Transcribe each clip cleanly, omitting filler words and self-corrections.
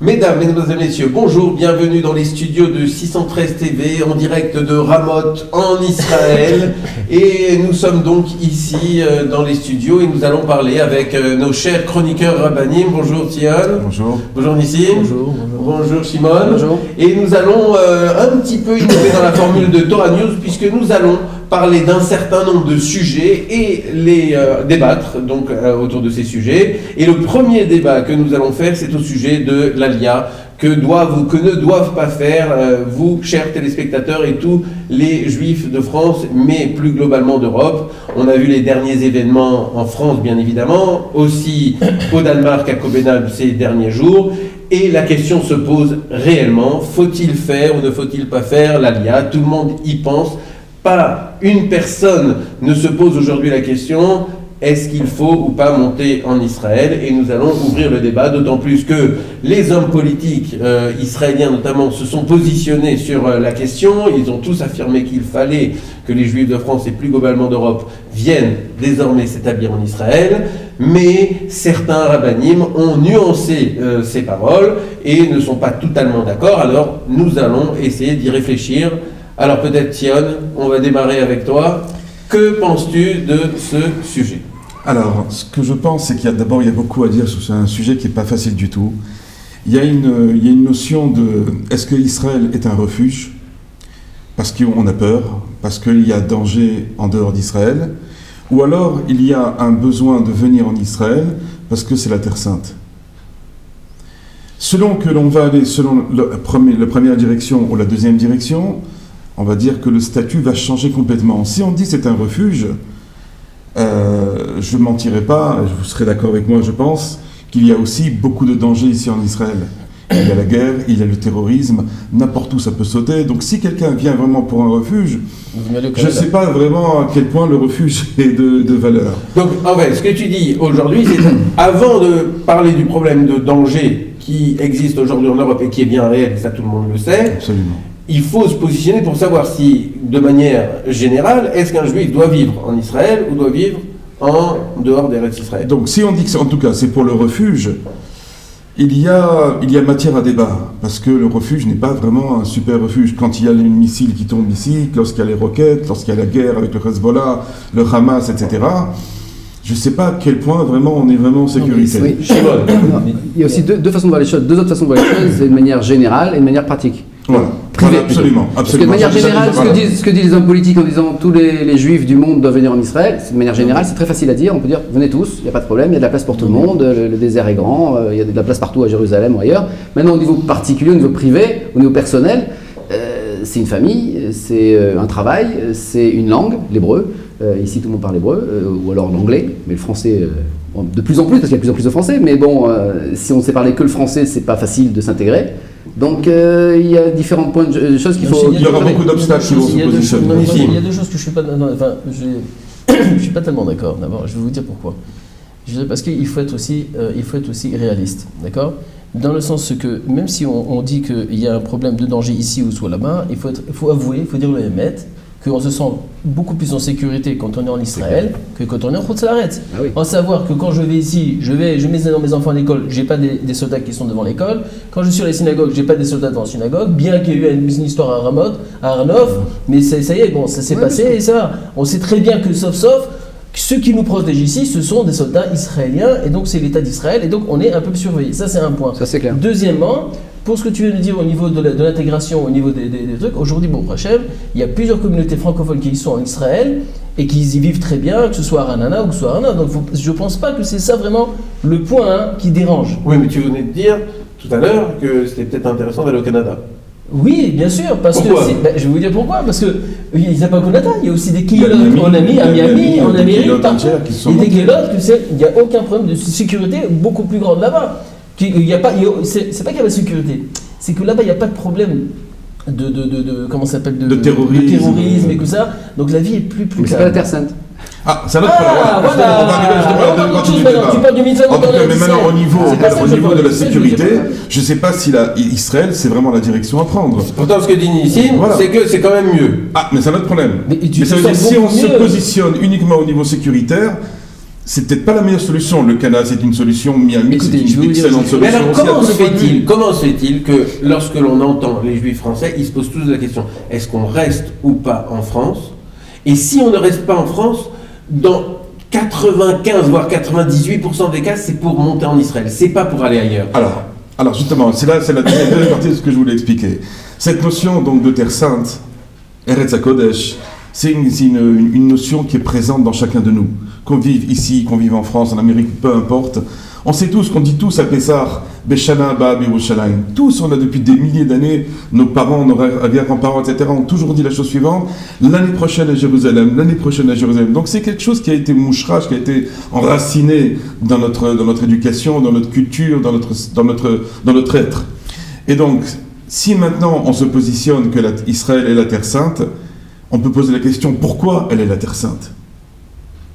Mesdames, Mesdemoiselles, Messieurs, bonjour, bienvenue dans les studios de 613 TV, en direct de Ramoth, en Israël. Et nous sommes donc ici dans les studios et nous allons parler avec nos chers chroniqueurs rabbinim. Bonjour Tion. Bonjour. Bonjour Nissim. Bonjour. Bonjour Shimon. Bonjour. Et nous allons un petit peu innover dans la formule de Torah News puisque nous allons parler d'un certain nombre de sujets et les débattre donc autour de ces sujets. Et le premier débat que nous allons faire, c'est au sujet de l'Aliyah, que doivent ou que ne doivent pas faire vous, chers téléspectateurs, et tous les Juifs de France, mais plus globalement d'Europe. On a vu les derniers événements en France, bien évidemment, aussi au Danemark, à Copenhague ces derniers jours. Et la question se pose réellement, faut-il faire ou ne faut-il pas faire l'Aliyah? Tout le monde y pense. Pas une personne ne se pose aujourd'hui la question, est-ce qu'il faut ou pas monter en Israël? Et nous allons ouvrir le débat, d'autant plus que les hommes politiques israéliens notamment se sont positionnés sur la question. Ils ont tous affirmé qu'il fallait que les Juifs de France et plus globalement d'Europe viennent désormais s'établir en Israël. Mais certains rabbinim ont nuancé ces paroles et ne sont pas totalement d'accord. Alors nous allons essayer d'y réfléchir. Alors peut-être Tion, on va démarrer avec toi. Que penses-tu de ce sujet? Alors, ce que je pense, c'est qu'il y a d'abord beaucoup à dire sur un sujet qui n'est pas facile du tout. Il y a une notion de est-ce que Israël est un refuge parce qu'on a peur, parce qu'il y a danger en dehors d'Israël, ou alors il y a un besoin de venir en Israël parce que c'est la Terre Sainte. Selon que l'on va aller selon la première direction ou la deuxième direction, on va dire que le statut va changer complètement. Si on dit c'est un refuge, je ne mentirai pas, vous serez d'accord avec moi je pense, qu'il y a aussi beaucoup de dangers ici en Israël. Il y a la guerre, il y a le terrorisme, n'importe où ça peut sauter. Donc si quelqu'un vient vraiment pour un refuge, je ne sais pas vraiment à quel point le refuge est de valeur. Donc en fait, ce que tu dis aujourd'hui, c'est avant de parler du problème de danger qui existe aujourd'hui en Europe et qui est bien réel, ça tout le monde le sait. Absolument. Il faut se positionner pour savoir si, de manière générale, est-ce qu'un juif doit vivre en Israël ou doit vivre en dehors des restes d'Israël. Donc si on dit que en tout cas c'est pour le refuge, il y a matière à débat, parce que le refuge n'est pas vraiment un super refuge. Quand il y a les missiles qui tombent ici, lorsqu'il y a les roquettes, lorsqu'il y a la guerre avec le Hezbollah, le Hamas, etc., je ne sais pas à quel point vraiment on est vraiment en sécurité. Oui. Il y a aussi deux façons de voir les choses, deux autres façons de voir les choses, c'est de manière générale et de manière pratique. Voilà. Privé, absolument. Parce que de manière générale, ce que disent les hommes politiques en disant tous les juifs du monde doivent venir en Israël, de manière générale, c'est très facile à dire. On peut dire venez tous, il n'y a pas de problème, il y a de la place pour tout le monde, le désert est grand, il y a de la place partout à Jérusalem ou ailleurs. Maintenant, au niveau particulier, au niveau privé, au niveau personnel, c'est une famille, c'est un travail, c'est une langue, l'hébreu. Ici, tout le monde parle hébreu, ou alors l'anglais, mais le français. De plus en plus, parce qu'il y a de plus en plus de français, mais bon, si on ne sait parler que le français, c'est pas facile de s'intégrer. Donc il y a différents points de choses qu'il faut. Il y aura beaucoup d'obstacles qui vont se positionner. Il y a deux choses que je suis pas. Je suis pas tellement d'accord. D'abord, je vais vous dire pourquoi. Parce qu'il faut être aussi réaliste, d'accord? Dans le sens que même si on dit qu'il y a un problème de danger ici ou soit là-bas, il faut avouer, il faut dire le émettre, qu'on se sent beaucoup plus en sécurité quand on est en Israël que quand on est en Khutz-Laaretz. Ah oui. En savoir que quand je vais ici, je mets mes enfants à l'école, j'ai pas des soldats qui sont devant l'école. Quand je suis à la synagogue, j'ai pas des soldats devant la synagogue. Bien qu'il y ait eu une histoire à Ramoth, à Arnov, mais ça y est, bon, ça s'est passé et ça. On sait très bien que sauf, ceux qui nous protègent ici, ce sont des soldats israéliens et donc c'est l'État d'Israël et donc on est un peu surveillé. Ça c'est un point. Ça c'est clair. Deuxièmement, pour ce que tu viens de dire au niveau de l'intégration, au niveau des trucs, aujourd'hui, bon, Rachem, il y a plusieurs communautés francophones qui y sont en Israël et qui y vivent très bien, que ce soit à Ranana ou que ce soit à Ranana. Donc je ne pense pas que c'est ça vraiment le point qui dérange. Oui, mais tu venais de dire tout à l'heure que c'était peut-être intéressant d'aller au Canada. Oui, bien sûr, parce que je vais vous dire pourquoi, parce que il n'y a pas qu'au Canada, il y a aussi des kilotes en Miami, en Amérique, partout, et des kilotes, il n'y a aucun problème de sécurité beaucoup plus grande là-bas. C'est pas qu'il n'y a pas de sécurité, c'est que là-bas il n'y a pas de problème comment ça s'appelle de terrorisme et tout ça, donc la vie est plus mais c'est pas la Terre Sainte. Ah, c'est un autre problème. Tu parles du mitzvah. Mais maintenant, au niveau de la sécurité, je ne sais pas si Israël, c'est vraiment la direction à prendre. Pourtant, ce que dit Nissim, c'est que c'est quand même mieux. Ah, mais c'est un autre problème. Mais ça veut dire si on se positionne uniquement au niveau sécuritaire, c'est peut-être pas la meilleure solution. Le Canada, c'est une solution. Miami, c'est Écoutez, je vais une vous dire- excellente Mais solution. alors, aussi. comment se fait-il que lorsque l'on entend les Juifs français, ils se posent tous la question, est-ce qu'on reste ou pas en France? Et si on ne reste pas en France, dans 95 voire 98% des cas, c'est pour monter en Israël, c'est pas pour aller ailleurs. Alors justement, c'est la deuxième partie de ce que je voulais expliquer. Cette notion donc de terre sainte, Eretz HaKodesh, c'est une notion qui est présente dans chacun de nous. Qu'on vive ici, qu'on vive en France, en Amérique, peu importe. On sait tous, qu'on dit tous à Pessah, Beshana Ba Yerushalayim. Tous, on a depuis des milliers d'années, nos parents, nos arrière-grands-parents, etc., ont toujours dit la chose suivante, l'année prochaine à Jérusalem, l'année prochaine à Jérusalem. Donc c'est quelque chose qui a été mouchrage, qui a été enraciné dans notre éducation, dans notre culture, dans notre être. Et donc, si maintenant on se positionne que Israël est la terre sainte, on peut poser la question, pourquoi elle est la terre sainte?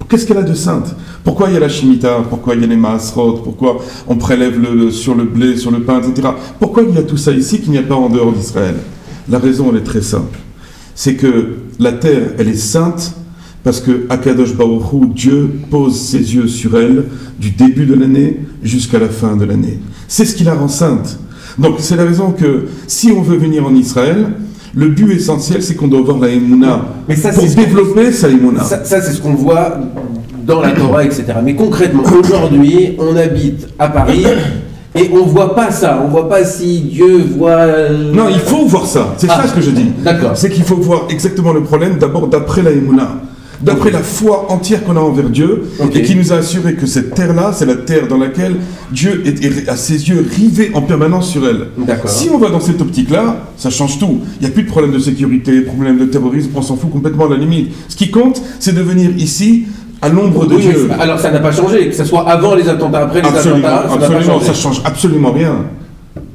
Qu'est-ce qu'elle a de sainte? Pourquoi il y a la Shemitah? Pourquoi il y a les Maasrot? Pourquoi on prélève sur le blé, sur le pain, etc. Pourquoi il y a tout ça ici qu'il n'y a pas en dehors d'Israël? La raison, elle est très simple. C'est que la terre, elle est sainte parce que Akadosh Baruch Hu, Dieu, pose ses yeux sur elle du début de l'année jusqu'à la fin de l'année. C'est ce qui la rend sainte. Donc c'est la raison que si on veut venir en Israël, le but essentiel, c'est qu'on doit avoir la Emouna pour développer sa Emouna. Ça, c'est ce qu'on voit dans la Torah, etc. Mais concrètement, aujourd'hui, on habite à Paris et on ne voit pas ça. On ne voit pas si Dieu voit... Non, il faut voir ça. C'est ça ce que je dis. D'accord. C'est qu'il faut voir exactement le problème d'abord d'après la Emouna. D'après la foi entière qu'on a envers Dieu, et qui nous a assuré que cette terre-là, c'est la terre dans laquelle Dieu a ses yeux rivés en permanence sur elle. Si on va dans cette optique-là, ça change tout. Il n'y a plus de problème de sécurité, problème de terrorisme, on s'en fout complètement à la limite. Ce qui compte, c'est de venir ici à l'ombre de Dieu. Alors ça n'a pas changé, que ce soit avant les attentats, après les attentats, ça change absolument rien.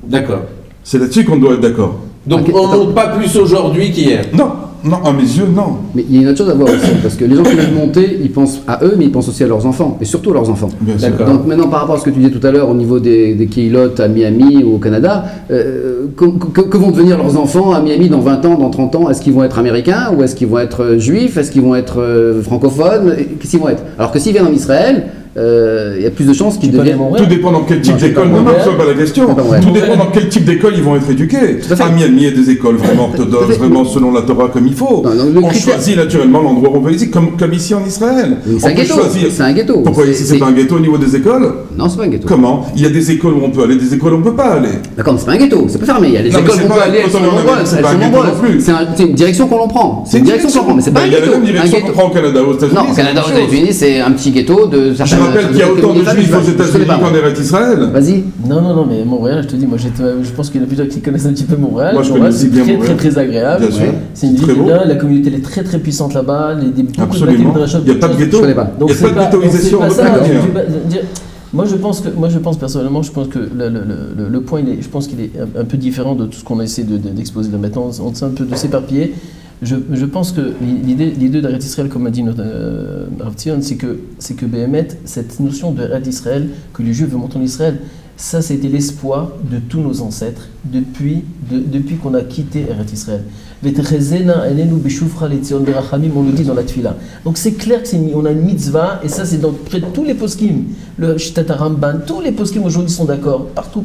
D'accord. C'est là-dessus qu'on doit être d'accord. Donc on ne monte pas plus aujourd'hui qu'hier. Non, à mes yeux, non. Mais il y a une autre chose à voir aussi, parce que les gens qui veulent monter, ils pensent à eux, mais ils pensent aussi à leurs enfants, et surtout à leurs enfants. Bien sûr. Donc maintenant, par rapport à ce que tu disais tout à l'heure, au niveau des Keilot à Miami ou au Canada, que vont devenir leurs enfants à Miami dans 20 ans, dans 30 ans? Est-ce qu'ils vont être américains, ou est-ce qu'ils vont être juifs? Est-ce qu'ils vont être francophones? Qu'est-ce qu'ils vont être? Alors que s'ils viennent en Israël, il y a plus de chances qu'ils deviennent... Tout dépend dans quel type d'école. Non, ce n'est pas la question. Tout dépend dans quel type d'école ils vont être éduqués. À Miami, il y a des écoles vraiment orthodoxes, vraiment selon la Torah comme il faut. On choisit naturellement l'endroit où on veut ici, comme ici en Israël. C'est un ghetto. C'est un ghetto. Pourquoi ici c'est pas un ghetto au niveau des écoles? Non, c'est pas un ghetto. Comment? Il y a des écoles où on peut aller, des écoles où on ne peut pas aller. D'accord, mais c'est pas un ghetto, c'est pas fermé. Il y a des écoles où on peut aller, elles sont nombreuses. C'est une direction qu'on prend. C'est une direction qu'on prend, mais c'est pas un ghetto. Il y a la même direction qu'on prend au Canada, aux États-Unis. Non, au Canada, aux États-Unis, c'est un petit ghetto de certaines... Je rappelle qu'il y a autant de juifs aux États-Unis qu'en Eretz Israël. Vas-y. Non, mais Montréal, je te dis, moi je pense qu'il y en a plusieurs qui connaissent un petit peu Montréal. Moi, je connais aussi bien Montréal. Très agréable. C'est une ville bien, la communauté elle est très puissante là-bas. Absolument. Il n'y a pas de ghetto. Il n'y a pas de ghettoisation en aucun cas. Moi je pense personnellement, je pense que le point, je pense qu'il est un peu différent de tout ce qu'on a essayé d'exposer là maintenant. On essaie un peu de s'éparpiller. Je pense que l'idée d'Eretz Israël, comme a dit notre Rav Tzion, c'est que Béhémet, cette notion d'Eretz Israël, que les Juifs veulent monter en Israël, ça c'était l'espoir de tous nos ancêtres depuis qu'on a quitté Eretz Israël. On le dit dans la Tfila. Donc c'est clair qu'on a une mitzvah, et ça c'est dans près de tous les poskim, le Shitat Ramban, tous les poskim aujourd'hui sont d'accord, partout,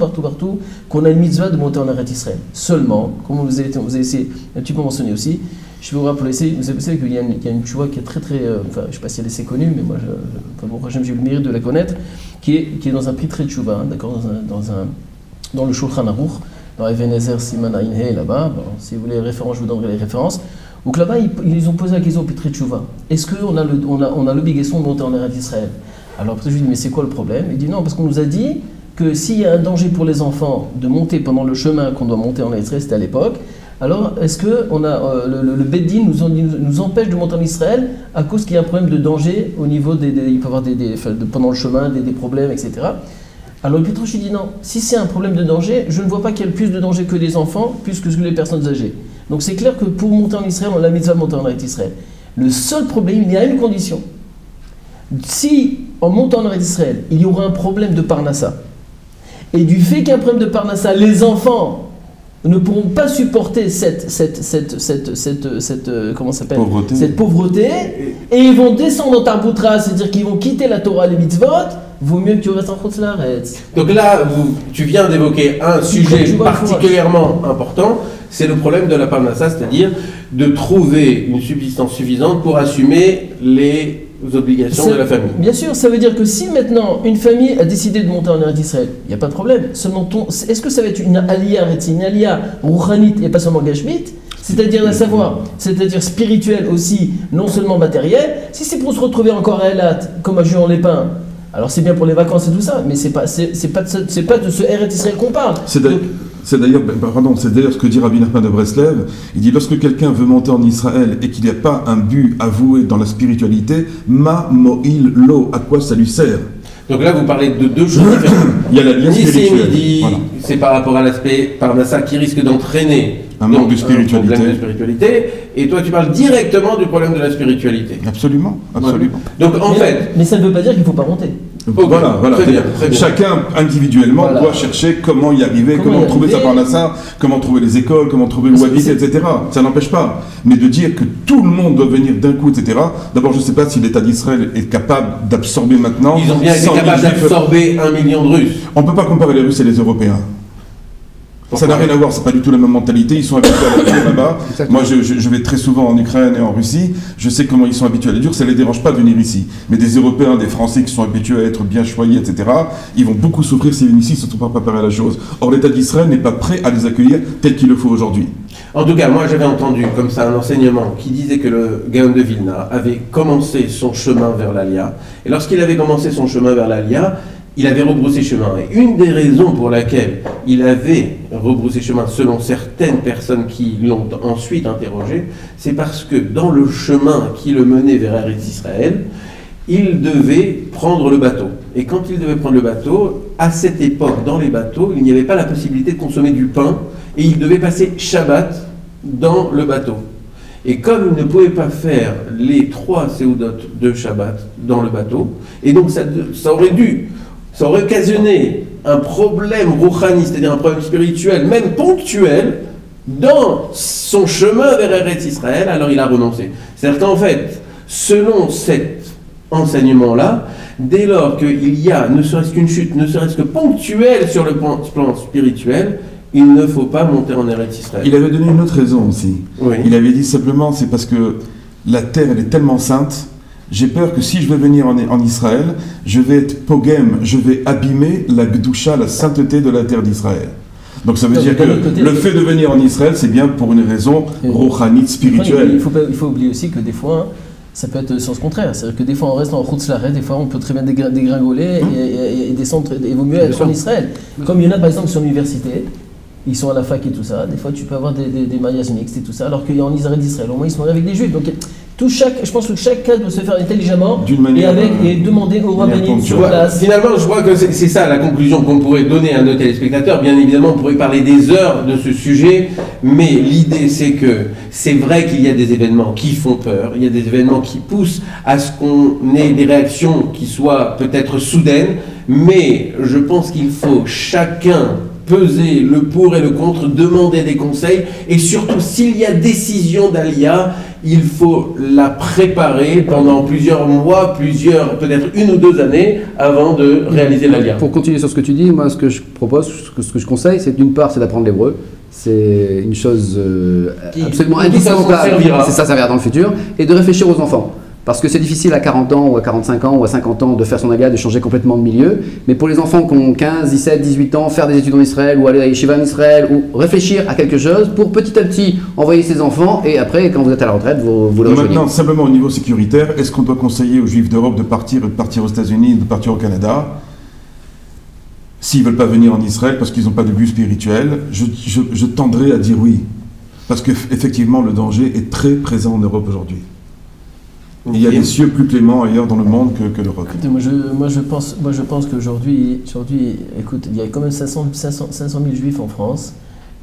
qu'on a une mitzvah de monter en Eretz Israël. Seulement, comme vous avez essayé un petit peu mentionné aussi, je vais vous rappeler, vous savez qu'il y a une tchouva qui est très, enfin, je ne sais pas si elle est assez connue, mais moi, j'ai eu le mérite de la connaître, qui est dans un prix très tchouva, hein, d'accord, dans le Shulchan Aruch, dans Ebenezer Siman Ainhe, là-bas. Bon, si vous voulez les références, je vous donnerai les références. Donc là-bas, ils ont posé la question au Pitri Tchouva. Est-ce qu'on a l'obligation de monter en Eretz Israël? Alors après, je lui dis, mais c'est quoi le problème? Il dit non, parce qu'on nous a dit que s'il y a un danger pour les enfants de monter pendant le chemin qu'on doit monter en Eretz Israël, c'était à l'époque, alors est-ce que le Beddin nous empêche de monter en Israël à cause qu'il y a un problème de danger au niveau il peut y avoir pendant le chemin des problèmes, etc. Alors le Pitrouche dit non, si c'est un problème de danger, je ne vois pas qu'il y ait plus de danger que des enfants, plus que les personnes âgées. Donc c'est clair que pour monter en Israël, on a la mitzvah de monter en Eretz Israël. Le seul problème, il y a une condition. Si en montant en Eretz Israël, il y aura un problème de Parnassa, et du fait qu'il y a un problème de Parnassa, les enfants ne pourront pas supporter comment ça s'appelle, cette pauvreté, et ils vont descendre en Tarboutra, c'est-à-dire qu'ils vont quitter la Torah et les mitzvot. Vaut mieux que tu restes en Chutz-Laaretz. Donc là, tu viens d'évoquer un sujet particulièrement important, c'est le problème de la parnassa, c'est-à-dire de trouver une subsistance suffisante pour assumer les obligations de la famille. Bien sûr, ça veut dire que si maintenant une famille a décidé de monter en Eretz Israël, il n'y a pas de problème. Seulement, est-ce que ça va être une aliyah rouhanite et pas seulement gashmit, c'est-à-dire à savoir, c'est-à-dire spirituelle aussi, non seulement matérielle. Si c'est pour se retrouver encore à Elat, comme à Juan-les-Pins, alors c'est bien pour les vacances et tout ça, mais c'est pas de ce Eretz Israël qu'on parle. C'est d'ailleurs ce que dit Rabbi Nachman de Breslev. Il dit, lorsque quelqu'un veut monter en Israël et qu'il n'y a pas un but avoué dans la spiritualité, ma mo'il lo, à quoi ça lui sert? Donc là, vous parlez de deux choses différentes. Il y a la lien spirituelle. Voilà. C'est par rapport à l'aspect parnassa qui risque d'entraîner un manque de spiritualité. Problème de spiritualité. Et toi, tu parles directement du problème de la spiritualité. Absolument. Voilà. Donc mais ça ne veut pas dire qu'il ne faut pas monter. Okay. Voilà. Très bien. Chacun individuellement doit chercher comment y arriver, comment trouver sa parnassa, comment trouver les écoles, comment trouver où habiter, etc. Ça n'empêche pas. Mais de dire que tout le monde doit venir d'un coup, etc. D'abord, je ne sais pas si l'État d'Israël est capable d'absorber maintenant. Ils ont bien été capables d'absorber 1 million de Russes. On ne peut pas comparer les Russes et les Européens. Ça n'a rien à voir, c'est pas du tout la même mentalité, ils sont habitués à la dure là-bas. Moi je vais très souvent en Ukraine et en Russie, je sais comment ils sont habitués à la dure, ça ne les dérange pas de venir ici. Mais des Européens, des Français qui sont habitués à être bien choyés, etc., ils vont beaucoup souffrir s'ils viennent ici, ils ne sont pas préparés à la chose. Or l'État d'Israël n'est pas prêt à les accueillir tel qu'il le faut aujourd'hui. En tout cas, moi j'avais entendu comme ça un enseignement qui disait que le Gaon de Vilna avait commencé son chemin vers l'Alia, et lorsqu'il avait commencé son chemin vers l'Alia, il avait rebroussé chemin. Et une des raisons pour laquelle il avait rebroussé chemin, selon certaines personnes qui l'ont ensuite interrogé, c'est parce que dans le chemin qui le menait vers Eretz Israël, il devait prendre le bateau. Et quand il devait prendre le bateau, à cette époque, dans les bateaux, il n'y avait pas la possibilité de consommer du pain, et il devait passer Shabbat dans le bateau. Et comme il ne pouvait pas faire les 3 séoudotes de Shabbat dans le bateau, et donc ça aurait occasionné un problème rouhani, c'est-à-dire un problème spirituel, même ponctuel, dans son chemin vers Eretz Israël, alors il a renoncé. C'est-à-dire qu'en fait, selon cet enseignement-là, dès lors qu'il y a ne serait-ce qu'une chute, ne serait-ce que ponctuelle sur le plan spirituel, il ne faut pas monter en Eretz Israël. Il avait donné une autre raison aussi. Oui. Il avait dit simplement, c'est parce que la terre, elle est tellement sainte. J'ai peur que si je vais venir en Israël, je vais être pogem, je vais abîmer la gdusha, la sainteté de la terre d'Israël. Donc ça veut dire que le fait de venir en Israël, c'est bien pour une raison rouhanite, spirituelle. Il faut oublier aussi que des fois, ça peut être le sens contraire. C'est-à-dire que des fois on reste en Chutz-Laaretz, des fois on peut très bien dégringoler et descendre, et il vaut mieux être en Israël. Comme il y en a par exemple sur l'université, ils sont à la fac et tout ça, des fois tu peux avoir des mariages mixtes et tout ça, alors qu'en Israël d'Israël, au moins ils sont avec des juifs. Donc je pense que chaque cas doit se faire intelligemment et demander aux rabbins sur place. Finalement, je crois que c'est ça la conclusion qu'on pourrait donner à nos téléspectateurs. Bien évidemment, on pourrait parler des heures de ce sujet, mais l'idée c'est que c'est vrai qu'il y a des événements qui font peur, il y a des événements qui poussent à ce qu'on ait des réactions qui soient peut-être soudaines, mais je pense qu'il faut chacun peser le pour et le contre, demander des conseils, et surtout s'il y a décision d'Aliyah, il faut la préparer pendant plusieurs mois, peut-être 1 ou 2 années avant de réaliser l'Aliyah. Pour continuer sur ce que tu dis, moi ce que je propose, ce que je conseille, c'est d'une part c'est d'apprendre l'hébreu. C'est une chose absolument indispensable, c'est ça servira dans le futur, et de réfléchir aux enfants. Parce que c'est difficile à 40 ans ou à 45 ans ou à 50 ans de faire son aliyah, de changer complètement de milieu. Mais pour les enfants qui ont 15, 17, 18 ans, faire des études en Israël ou aller à Yeshiva en Israël ou réfléchir à quelque chose pour petit à petit envoyer ses enfants et après, quand vous êtes à la retraite, vous le rejoignez. Maintenant, simplement au niveau sécuritaire, est-ce qu'on doit conseiller aux Juifs d'Europe de partir aux États-Unis, de partir au Canada s'ils ne veulent pas venir en Israël parce qu'ils n'ont pas de but spirituel? Je tendrais à dire oui. Parce qu'effectivement, le danger est très présent en Europe aujourd'hui. Il y a des cieux plus cléments ailleurs dans le monde que l'Europe. Écoutez, moi je pense qu'aujourd'hui, écoute, il y a quand même 500 000 juifs en France,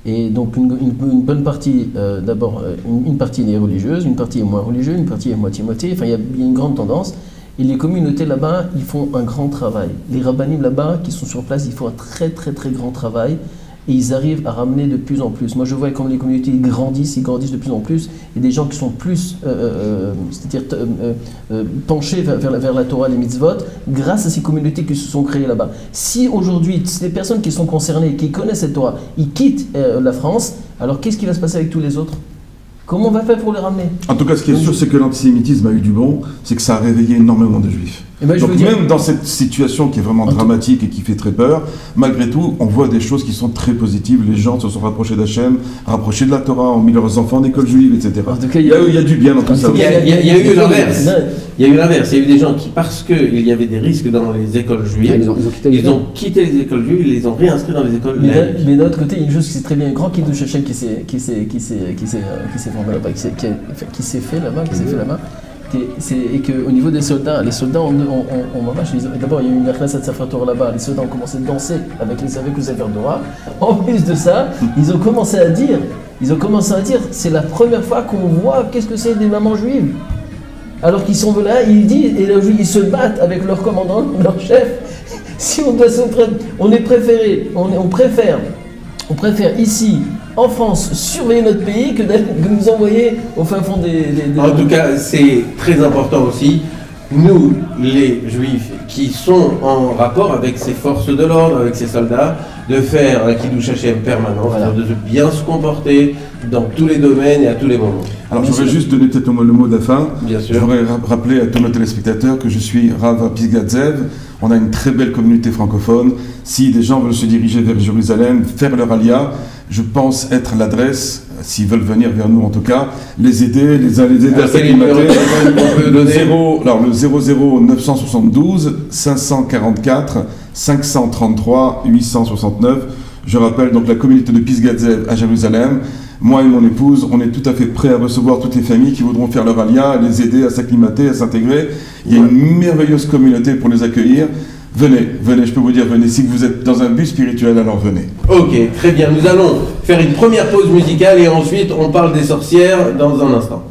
et donc une bonne partie, d'abord, une partie est religieuse, une partie est moins religieuse, une partie est moitié-moitié, enfin il y a une grande tendance, et les communautés là-bas, ils font un grand travail. Les rabbinim là-bas, qui sont sur place, ils font un très très très grand travail, et ils arrivent à ramener de plus en plus. Moi, je vois comme les communautés ils grandissent de plus en plus, et des gens qui sont plus, c'est-à-dire penchés vers la Torah, les mitzvot, grâce à ces communautés qui se sont créées là-bas. Si aujourd'hui, les personnes qui sont concernées, qui connaissent cette Torah, ils quittent la France, alors qu'est-ce qui va se passer avec tous les autres ? Comment on va faire pour les ramener ? En tout cas, ce qui est sûr, c'est que l'antisémitisme a eu du bon, c'est que ça a réveillé énormément de juifs. Ben, donc même dans cette situation qui est vraiment dramatique et qui fait très peur, malgré tout, on voit des choses qui sont très positives. Les gens se sont rapprochés d'Hachem, rapprochés de la Torah, ont mis leurs enfants en école juive, etc. En tout cas, il y a du bien dans tout ça. Il y a eu l'inverse. Il y a eu l'inverse. Il y a eu des gens qui, parce qu'il y avait des risques dans les écoles juives, ils ont quitté les écoles juives, ils les ont réinscrits dans les écoles laïques. Mais d'un autre côté, il y a une chose qui c'est très bien, un grand kiddush Hashem qui s'est fait là-bas, et qu'au niveau des soldats, les soldats d'abord il y a eu une Knesset Sefer Torah là-bas, les soldats ont commencé à danser avec les Sefer Torah. En plus de ça, ils ont commencé à dire, c'est la première fois qu'on voit qu'est-ce que c'est des mamans juives. Alors qu'ils sont là, ils disent, et là, ils se battent avec leur commandant, leur chef. Si on doit on préfère ici, en France, surveiller notre pays que nous envoyer au fin fond des... En tout cas, c'est très important aussi, nous, les Juifs, qui sont en rapport avec ces forces de l'ordre, avec ces soldats, de faire un Kiddush Hashem permanent, voilà. De bien se comporter dans tous les domaines et à tous les moments. Alors je voudrais juste donner peut-être le mot de la fin. Bien sûr. Je voudrais rappeler à tous nos téléspectateurs que je suis Rav à Pisgat Zev. On a une très belle communauté francophone. Si des gens veulent se diriger vers Jérusalem, faire leur alia, je pense être l'adresse, s'ils veulent venir vers nous en tout cas, les aider à s'acclimater. Le 00 972 544 533 869. Je rappelle donc la communauté de Pisgat Zev à Jérusalem. Moi et mon épouse, on est tout à fait prêts à recevoir toutes les familles qui voudront faire leur alia, à les aider à s'acclimater, à s'intégrer. Il y a une merveilleuse communauté pour les accueillir. Venez, je peux vous dire, venez. Si vous êtes dans un but spirituel, alors venez. Ok, très bien. Nous allons faire une première pause musicale et ensuite on parle des sorcières dans un instant.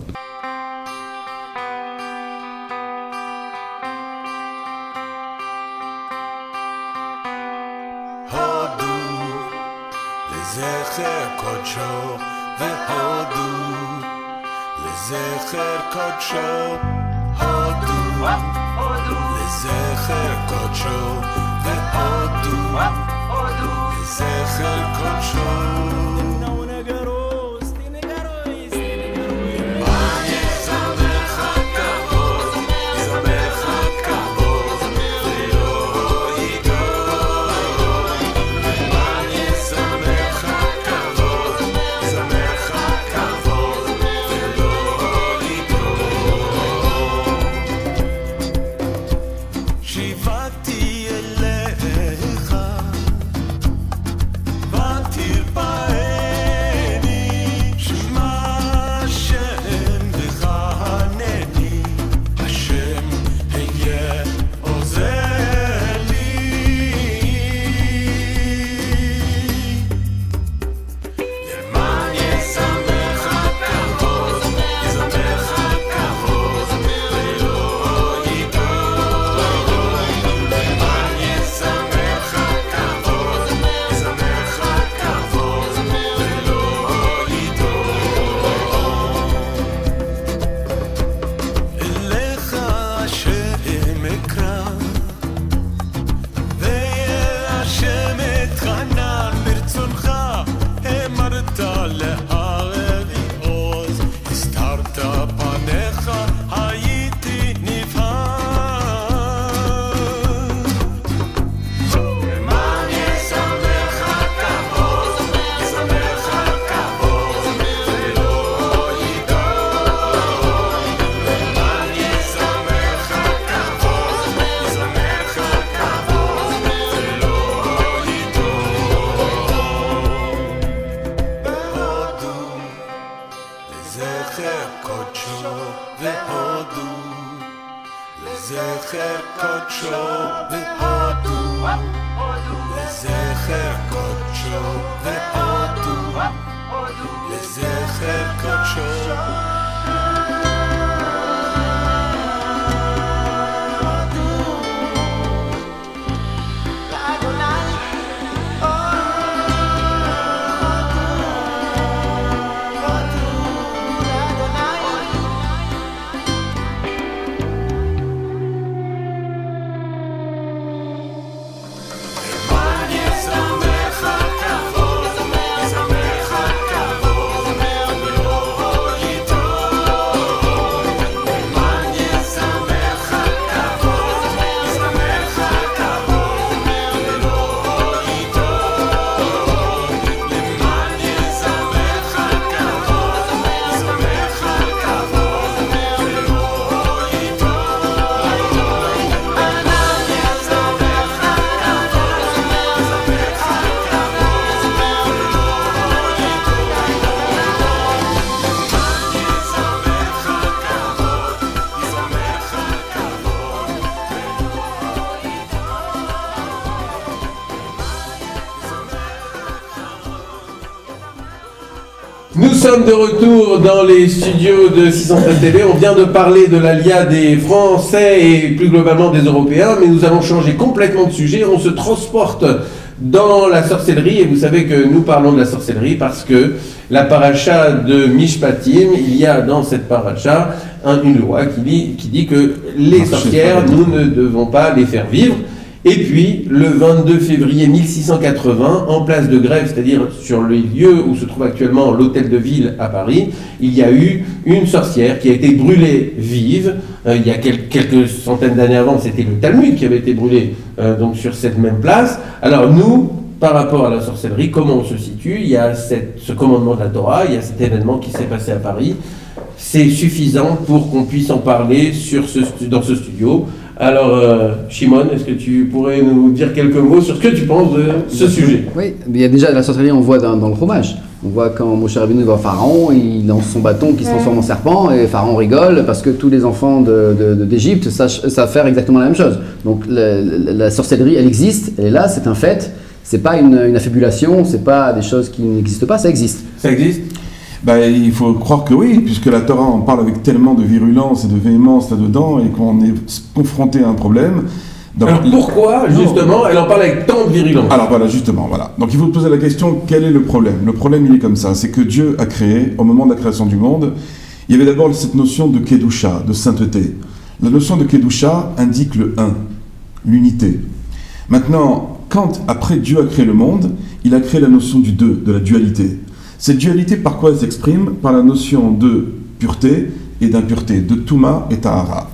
sommes de retour dans les studios de 607 TV. On vient de parler de l'alia des Français et plus globalement des Européens, mais nous allons changer complètement de sujet. On se transporte dans la sorcellerie, et vous savez que nous parlons de la sorcellerie parce que la paracha de Mishpatim, il y a dans cette paracha une loi qui dit que les sorcières, nous ne devons pas les faire vivre. Et puis, le 22 février 1680, en place de Grève, c'est-à-dire sur le lieu où se trouve actuellement l'hôtel de ville à Paris, il y a eu une sorcière qui a été brûlée vive. Il y a quelques centaines d'années avant, c'était le Talmud qui avait été brûlé donc sur cette même place. Alors nous, par rapport à la sorcellerie, comment on se situe? Il y a ce commandement de la Torah, il y a cet événement qui s'est passé à Paris. C'est suffisant pour qu'on puisse en parler dans ce studio. Alors, Shimon, est-ce que tu pourrais nous dire quelques mots sur ce que tu penses de ce sujet? Oui, il y a déjà la sorcellerie, on voit dans le fromage. On voit quand Moshe Rabbeinu va Pharaon, il lance son bâton qui se transforme en serpent et Pharaon rigole parce que tous les enfants d'Égypte savent faire exactement la même chose. Donc la sorcellerie, elle existe, elle est là, c'est un fait. C'est pas une affabulation, c'est pas des choses qui n'existent pas, ça existe. Ça existe? Il faut croire que oui, puisque la Torah en parle avec tellement de virulence et de véhémence là-dedans et qu'on est confronté à un problème. Alors pourquoi, justement, elle en parle avec tant de virulence? Alors voilà, justement, voilà. Donc il faut poser la question, quel est le problème? Le problème, il est comme ça, c'est que Dieu a créé, au moment de la création du monde, il y avait d'abord cette notion de Kedusha, de sainteté. La notion de Kedusha indique le un, l'unité. Maintenant, quand, après Dieu a créé le monde, il a créé la notion du deux, de la dualité. Cette dualité, par quoi elle s'exprime? Par la notion de pureté et d'impureté, de Touma et Tahara.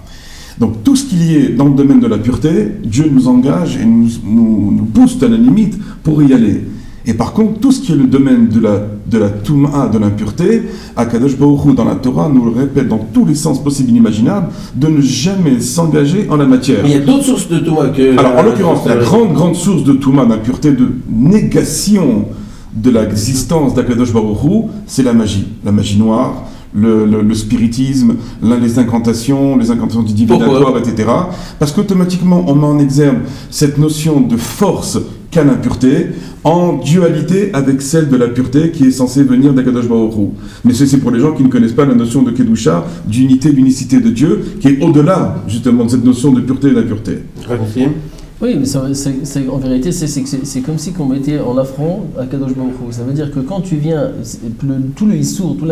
Donc tout ce qu'il y est dans le domaine de la pureté, Dieu nous engage et nous pousse à la limite pour y aller. Et par contre, tout ce qui est le domaine de la Touma, de l'impureté, Akadosh Baruch Hu dans la Torah nous le répète dans tous les sens possibles et imaginables, de ne jamais s'engager en la matière. Mais il y a d'autres sources de Touma que... Alors en l'occurrence, la grande source de Touma, d'impureté, de négation de l'existence d'Akadosh Baruch Hu, c'est la magie noire, le spiritisme, les incantations du divinatoire, etc. Parce qu'automatiquement, on met en exergue cette notion de force qu'a l'impureté, en dualité avec celle de la pureté qui est censée venir d'Akadosh Baruch Hu. Mais c'est pour les gens qui ne connaissent pas la notion de Kedusha, d'unité, d'unicité de Dieu, qui est au-delà, justement, de cette notion de pureté et d'impureté. Oui, mais en vérité, c'est comme si on mettait en affront à Kadosh Baruch Hu. Ça veut dire que quand tu viens, tout le issour, tout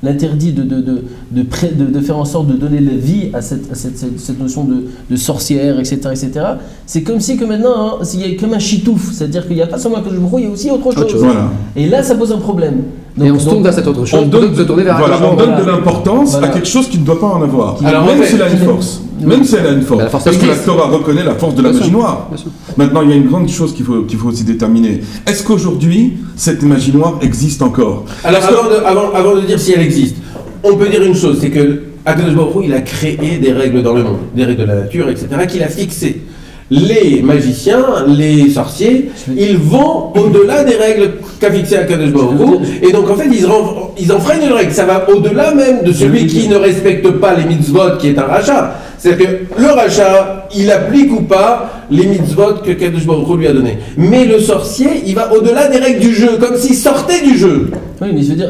l'interdit de faire en sorte de donner la vie à cette notion de sorcière, etc., c'est comme si que maintenant, il y a comme un chitouf, c'est-à-dire qu'il n'y a pas seulement Kadosh Baruch Hu, il y a aussi autre chose. Voilà. Et là, ça pose un problème. Donc, et on se tourne vers cette autre chose, on donne de l'importance à quelque chose qui ne doit pas en avoir. Alors, même si elle a une force. Même si elle a une force. Parce que la Torah reconnaît la force de la magie noire. Maintenant, il y a une grande chose qu'il faut aussi déterminer. Est-ce qu'aujourd'hui, cette magie noire existe encore? Alors, avant de dire si elle existe, on peut dire une chose, c'est que Akadosh Baruch Hu, il a créé des règles dans le monde, des règles de la nature, etc., qu'il a fixées. Les magiciens, les sorciers, ils vont au-delà des règles qu'a fixées Akadosh Baruch Hu, et donc en fait ils enfreignent une règle. Ça va au-delà même de celui qui ne respecte pas les mitzvot, qui est un rachat. C'est-à-dire que le rachat, il applique ou pas les mitzvot que Kadosh Baruch Hu lui a donné. Mais le sorcier, il va au-delà des règles du jeu, comme s'il sortait du jeu. Oui, mais je vais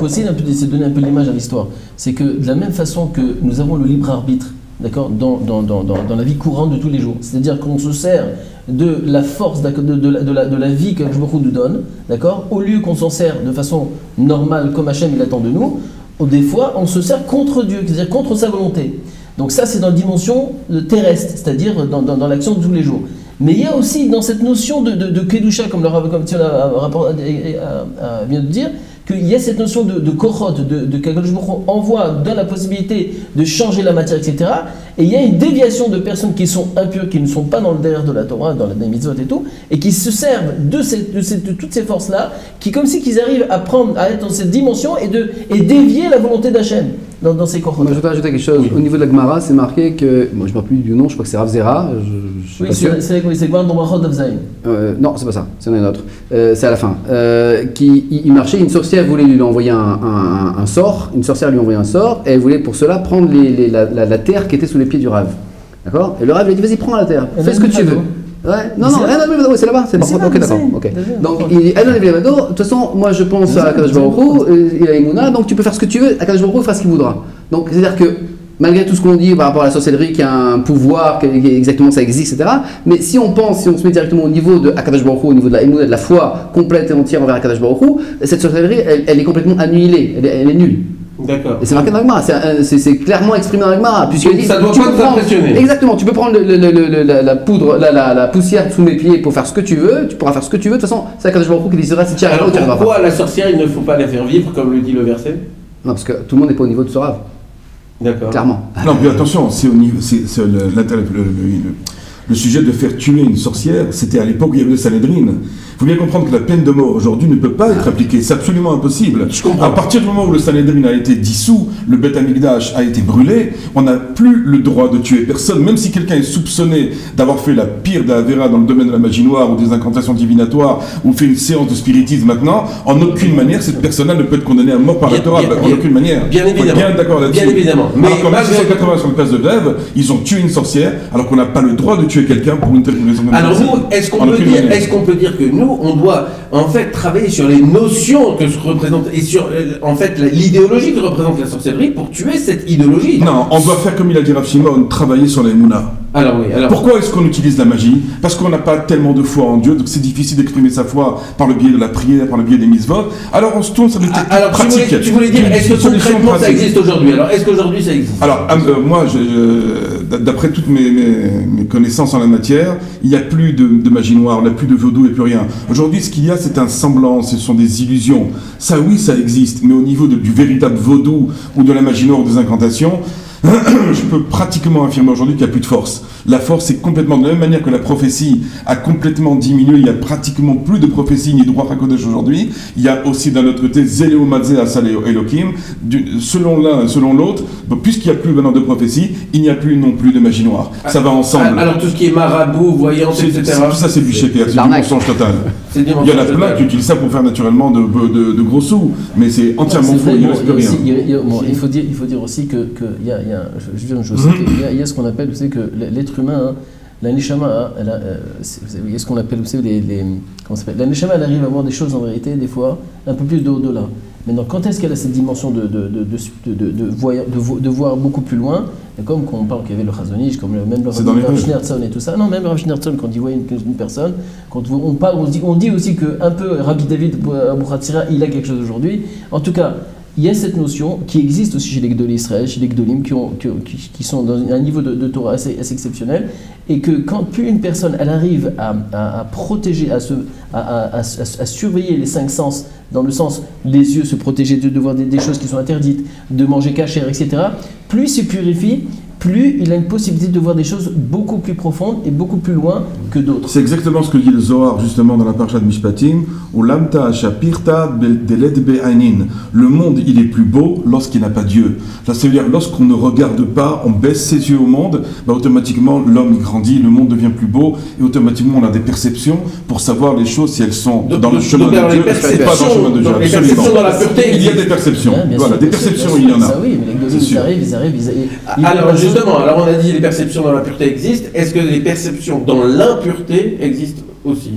essayer de donner un peu l'image à l'histoire. C'est que de la même façon que nous avons le libre arbitre, d'accord, dans la vie courante de tous les jours, c'est-à-dire qu'on se sert de la force de la vie que Kadosh Baruch Hu nous donne, d'accord, au lieu qu'on s'en sert de façon normale comme Hachem il attend de nous, des fois on se sert contre Dieu, c'est-à-dire contre sa volonté. Donc ça, c'est dans la dimension terrestre, c'est-à-dire dans l'action de tous les jours. Mais il y a aussi dans cette notion de Kedusha, comme vient de dire, qu'il y a cette notion de Kochot, de Kadosh Baruch Hu envoie, donne la possibilité de changer la matière, etc. Et il y a une déviation de personnes qui sont impures, qui ne sont pas dans le derrière de la Torah, dans la mitzvot et tout, et qui se servent de toutes ces forces-là, qui comme si qu'ils arrivent à être dans cette dimension et dévier la volonté d'Hachem. Dans ces corps. Je vais ajouter quelque chose. Au niveau de la Gemara, c'est marqué que. Moi, je ne me rappelle plus du nom, je crois que c'est Rav Zera. Oui, c'est quoi dans Brachot d'Avzaïm? Non, c'est pas ça, c'est un autre. C'est à la fin. Il marchait, une sorcière voulait lui envoyer un sort. Une sorcière lui envoyait un sort, et elle voulait pour cela prendre la terre qui était sous les pieds du Rav. D'accord? Et le Rav lui a dit vas-y, prends la terre, fais ce que tu veux. Ouais, non, c'est là-bas, c'est par contre, ok, d'accord. Okay. Donc, il dit, de toute façon, moi je pense à Akadosh Baruch Hu, il a Emouna, donc tu peux faire ce que tu veux, Akadosh Baruch Hu fera ce qu'il voudra. Donc, c'est-à-dire que, malgré tout ce qu'on dit par rapport à la sorcellerie, qu'il y a un pouvoir, que exactement ça existe, etc. Mais si on se met directement au niveau de Akadosh Baruch Hu, au niveau de la Emouna, de la foi complète et entière envers Akadosh Baruch Hu, cette sorcellerie, elle est complètement annihilée, elle est nulle. D'accord. Et c'est marqué dans la Gemara, c'est clairement exprimé dans la Gemara. Puisque ça doit pas nous impressionner. Exactement, tu peux prendre la poudre, la poussière sous mes pieds pour faire ce que tu veux, tu pourras faire ce que tu veux. De toute façon, c'est Akadosh Baruch Hu qui décidera si tu y arrives ou tu n'y arriveras pas. Pourquoi la sorcière, il ne faut pas la faire vivre, comme le dit le verset? Non, parce que tout le monde n'est pas au niveau de ce rave. D'accord. Clairement. Non, mais attention, le sujet de faire tuer une sorcière, c'était à l'époque où il y avait le Sanhedrin. Il faut bien comprendre que la peine de mort aujourd'hui ne peut pas être appliquée, c'est absolument impossible. Je comprends. À partir du moment où le Sanhedrin a été dissous, le Beth Amikdash a été brûlé, on n'a plus le droit de tuer personne, même si quelqu'un est soupçonné d'avoir fait la pire d'Avera dans le domaine de la magie noire ou des incantations divinatoires ou fait une séance de spiritisme maintenant, en aucune manière cette personne-là ne peut être condamnée à mort par la Torah, en aucune manière. Bien évidemment. Bien d'accord là-dessus. Bien évidemment. Mais alors qu'en 1680 sur le place de Grève, ils ont tué une sorcière alors qu'on n'a pas le droit de tuer quelqu'un pour une telle raison. Alors nous, est-ce qu'on peut dire que nous, on doit en fait travailler sur les notions que se représente et sur en fait l'idéologie que représente la sorcellerie pour tuer cette idéologie? Non, on doit faire comme il a dit Rav Shimon, travailler sur les Mouna. Alors oui, alors... Pourquoi est-ce qu'on utilise la magie? Parce qu'on n'a pas tellement de foi en Dieu, donc c'est difficile d'exprimer sa foi par le biais de la prière, par le biais des mitzvot. Alors on se tourne sur des techniques pratiques. Tu voulais dire, est-ce que concrètement ça existe aujourd'hui? Alors est-ce qu'aujourd'hui ça existe? Alors moi, d'après toutes mes connaissances en la matière, il n'y a plus de magie noire, il n'y a plus de vaudou et plus rien. Aujourd'hui, ce qu'il y a, c'est un semblant, ce sont des illusions. Ça oui, ça existe, mais au niveau du véritable vaudou ou de la magie noire ou des incantations, je peux pratiquement affirmer aujourd'hui qu'il n'y a plus de force. La force est complètement, de la même manière que la prophétie a complètement diminué, il n'y a pratiquement plus de prophétie ni de Ruach HaKodesh aujourd'hui. Il y a aussi d'un autre côté Zéléo Matzé Asal Elohim. Selon l'un, selon l'autre, puisqu'il n'y a plus maintenant de prophétie, il n'y a plus non plus de magie noire. Ça va ensemble. Alors tout ce qui est marabout, voyance, etc. Tout ça c'est du sheker, c'est du mensonge total. Il y en a plein qui utilisent ça pour faire naturellement de gros sous, mais c'est entièrement faux, il ne reste plus rien. Il faut dire aussi que il y a je veux dire une chose, il y a ce qu'on appelle, vous savez, que l'être humain, la neshama, il y a ce qu'on appelle, vous savez, comment ça s'appelle, la neshama, elle arrive à voir des choses en vérité, des fois, un peu plus d'au-delà. Maintenant, quand est-ce qu'elle a cette dimension de voir beaucoup plus loin, et comme quand on parle qu'il y avait le Chazon Ish, comme même le Rav Schneerson et tout ça, non, même Rav Schneerson, quand il voit une personne, quand on parle, on dit aussi qu'un peu Rabbi David Abuchatzira, il a quelque chose aujourd'hui. En tout cas, il y a cette notion qui existe aussi chez les Gdolé Israël, chez les Gdolim, qui sont dans un niveau de Torah assez exceptionnel, et que quand plus une personne elle arrive à protéger, à surveiller les 5 sens, dans le sens les yeux se protéger de voir des choses qui sont interdites, de manger cachère, etc., plus il se purifie, plus il a une possibilité de voir des choses beaucoup plus profondes et beaucoup plus loin que d'autres. C'est exactement ce que dit le Zohar justement dans la parasha de Mishpatim, où l'amta shapirta deled be'ainin. Le monde il est plus beau lorsqu'il n'a pas Dieu. Ça veut dire lorsqu'on ne regarde pas, on baisse ses yeux au monde, automatiquement l'homme il grandit, le monde devient plus beau et automatiquement on a des perceptions pour savoir les choses si elles sont dans le chemin de Dieu ou pas dans le chemin de Dieu. Les perceptions dans la pureté, il y a des perceptions. Voilà, des perceptions il y en a. Ça oui, mais les Gdolim ils arrivent. Alors justement, alors on a dit les perceptions dans la pureté existent. Est-ce que les perceptions dans l'impureté existent aussi?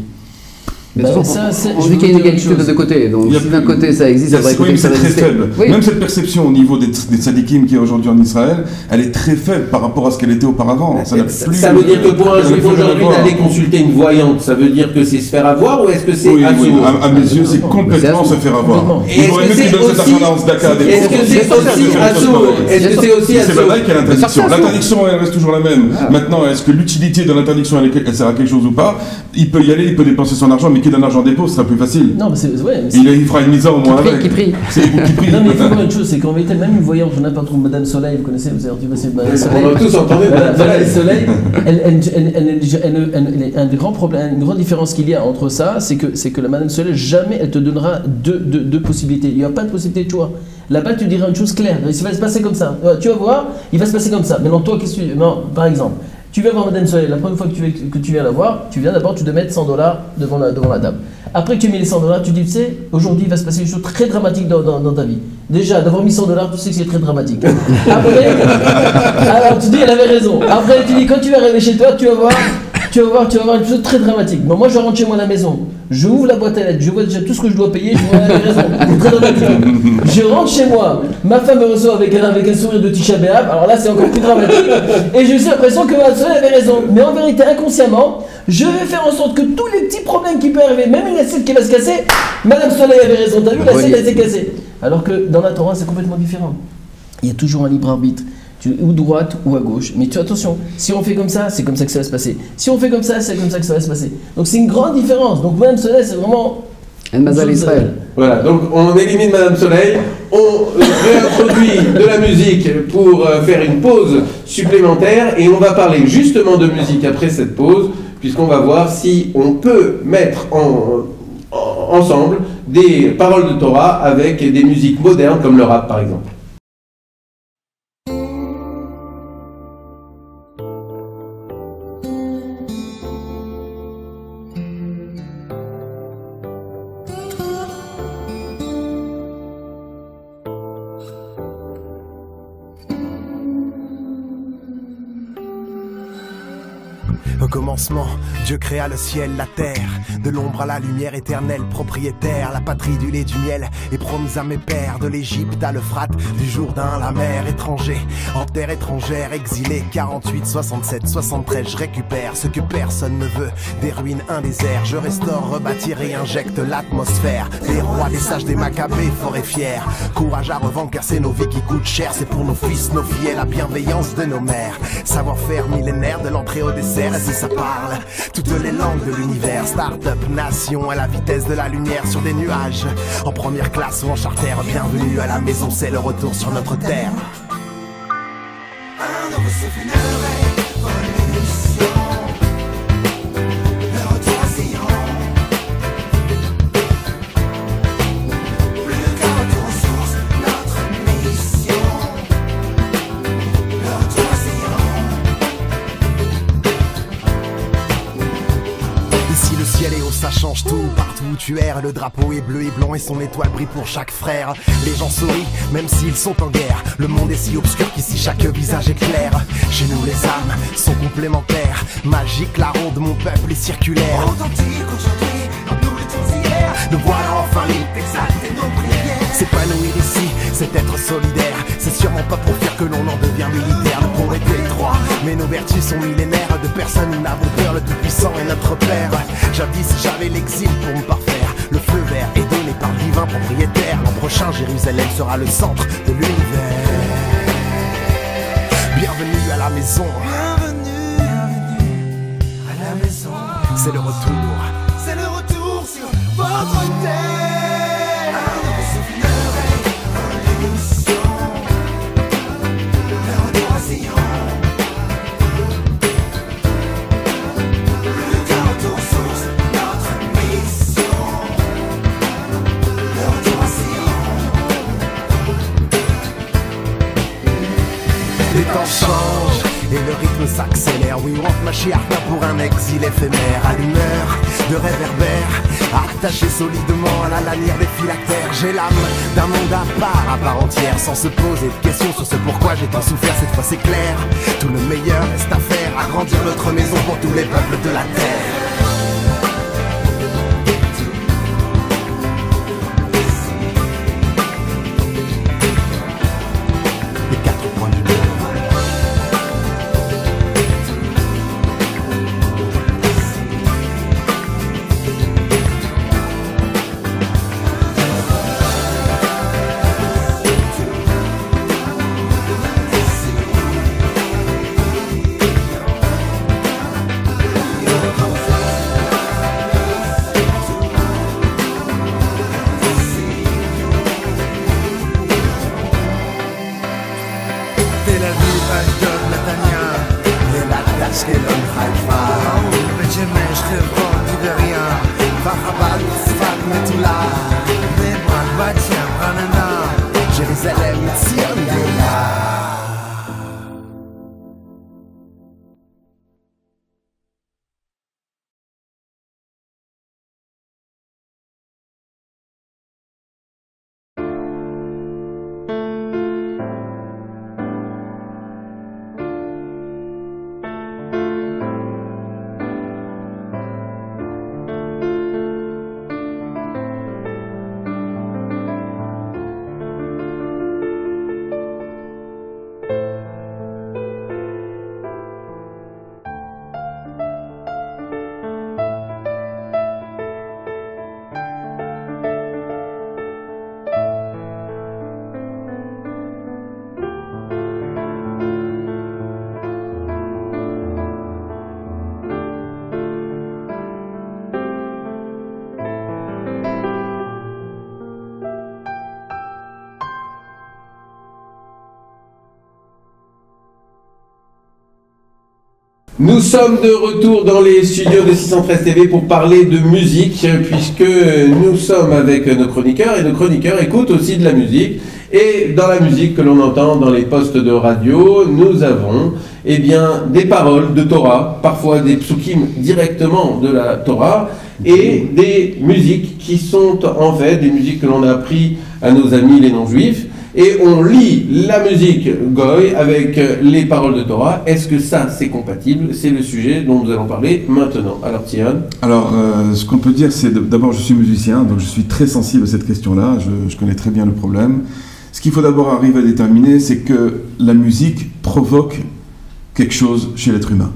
Mais de toute façon, on dit qu'il y a une égalité de deux côtés. Donc si d'un côté ça existe, de l'autre côté ça va exister. Oui. Même cette perception au niveau des tzadikim qui est aujourd'hui en Israël, elle est très faible par rapport à ce qu'elle était auparavant. Ça veut dire que pour un juif aujourd'hui d'aller consulter une voyante, ça veut dire que c'est se faire avoir ou est-ce que c'est à mes yeux, c'est complètement se faire avoir. Est-ce que c'est aussi c'est vrai qu'il y a l'interdiction. L'interdiction elle reste toujours la même. Maintenant, est-ce que l'utilité de l'interdiction elle sert à quelque chose ou pas? Il peut y aller, il peut dépenser son argent, mais qui donne l'argent des pauvres, ce sera plus facile. Non, mais il fera une mise au moins avec. Qui prie. Non, mais il faut voir une chose, c'est qu'en vérité, même une voyante, je n'ai pas trop Madame Soleil, vous connaissez, vous avez entendu Madame Soleil. On a tous entendu Madame Soleil. Une grande différence qu'il y a entre ça, c'est que la Madame Soleil, jamais elle te donnera deux possibilités. Il n'y a pas de possibilité de choix. Là-bas, tu diras une chose claire. Il va se passer comme ça. Tu vas voir, il va se passer comme ça. Maintenant, toi, qu'est-ce que tu. Par exemple. Tu vas voir Madame Soleil, la première fois que tu viens la voir, tu viens d'abord, tu dois mettre $100 devant la dame. Après que tu mets les $100, tu dis, tu sais, aujourd'hui il va se passer une chose très dramatique dans ta vie. Déjà, d'avoir mis $100, tu sais que c'est très dramatique. Après, alors tu dis, elle avait raison. Après, tu dis, quand tu vas arriver chez toi, tu vas voir, tu vas voir une chose très dramatique. Bon, moi je rentre chez moi à la maison, je ouvre la boîte à lettres, je vois déjà tout ce que je dois payer, je vois la raison. C'est très dramatique. Je rentre chez moi, ma femme me reçoit avec un sourire de Tisha B'Av, alors là c'est encore plus dramatique. Et j'ai aussi l'impression que Madame Soleil avait raison. Mais en vérité, inconsciemment, je vais faire en sorte que tous les petits problèmes qui peuvent arriver, même une assiette qui va se casser, Madame Soleil avait raison, t'as vu, l'assiette elle s'est cassée. Alors que dans la Torah c'est complètement différent. Il y a toujours un libre arbitre. Ou droite ou à gauche. Mais tu attention, si on fait comme ça, c'est comme ça que ça va se passer. Si on fait comme ça, c'est comme ça que ça va se passer. Donc c'est une grande différence. Donc Madame Soleil, c'est vraiment... Mazal Israël. Voilà, donc on élimine Madame Soleil, on réintroduit de la musique pour faire une pause supplémentaire et on va parler justement de musique après cette pause, puisqu'on va voir si on peut mettre ensemble des paroles de Torah avec des musiques modernes comme le rap par exemple. Au commencement, Dieu créa le ciel, la terre, de l'ombre à la lumière éternelle, propriétaire, la patrie du lait, du miel, est promise à mes pères, de l'Égypte à l'Euphrate, du Jourdain à la mer, étranger, en terre étrangère, exilé, 48, 67, 73, je récupère ce que personne ne veut, des ruines, un désert, je restaure, rebâtis et injecte l'atmosphère, des rois, des sages, des macabées, forts et fiers, courage à revendre car c'est nos vies qui coûtent cher, c'est pour nos fils, nos filles, la bienveillance de nos mères, savoir-faire millénaire de l'entrée au dessert, et si ça parle, toutes les langues de l'univers, start-up, nation, à la vitesse de la lumière sur des nuages, en première classe ou en charter, bienvenue à la maison, c'est le retour sur notre terre. Ça change tout, partout où tu erres, le drapeau est bleu et blanc et son étoile brille pour chaque frère. Les gens sourient, même s'ils sont en guerre. Le monde est si obscur qu'ici chaque visage est clair. Chez nous les âmes sont complémentaires. Magique, la ronde, mon peuple est circulaire. Authentique aujourd'hui, comme nous l'étions hier. Nous voilà enfin libres d'exalter nos prières. S'épanouir ici, c'est être solidaire. C'est sûrement pas pour faire que l'on en devient militaire. Le pont est étroit, mais nos vertus sont millénaires. De personne nous n'avons peur, le Tout-Puissant est notre Père. Jadis j'avais l'exil pour me parfaire. Le feu vert est donné par le divin propriétaire. L'an prochain Jérusalem sera le centre de l'univers. Bienvenue à la maison. Bienvenue à la maison. C'est le retour. C'est le retour sur votre terre. Les temps changent et le rythme s'accélère. We want Mashiach pour un exil éphémère. À l'humeur de réverbère, attaché solidement à la lanière des phylactères. J'ai l'âme d'un monde à part entière, sans se poser de questions sur ce pourquoi j'ai tant souffert. Cette fois c'est clair, tout le meilleur reste à faire. Agrandir notre maison pour tous les peuples de la terre. Nous sommes de retour dans les studios de 613 TV pour parler de musique, puisque nous sommes avec nos chroniqueurs, et nos chroniqueurs écoutent aussi de la musique. Et dans la musique que l'on entend dans les postes de radio, nous avons des paroles de Torah, parfois des psukim directement de la Torah, et des musiques qui sont en fait des musiques que l'on a appris à nos amis les non-juifs. Et on lit la musique goy avec les paroles de Torah. Est-ce que ça, c'est compatible? C'est le sujet dont nous allons parler maintenant. Alors, Tian? Alors, ce qu'on peut dire, c'est d'abord, je suis musicien, donc je suis très sensible à cette question-là. Je connais très bien le problème. Ce qu'il faut d'abord arriver à déterminer, c'est que la musique provoque quelque chose chez l'être humain.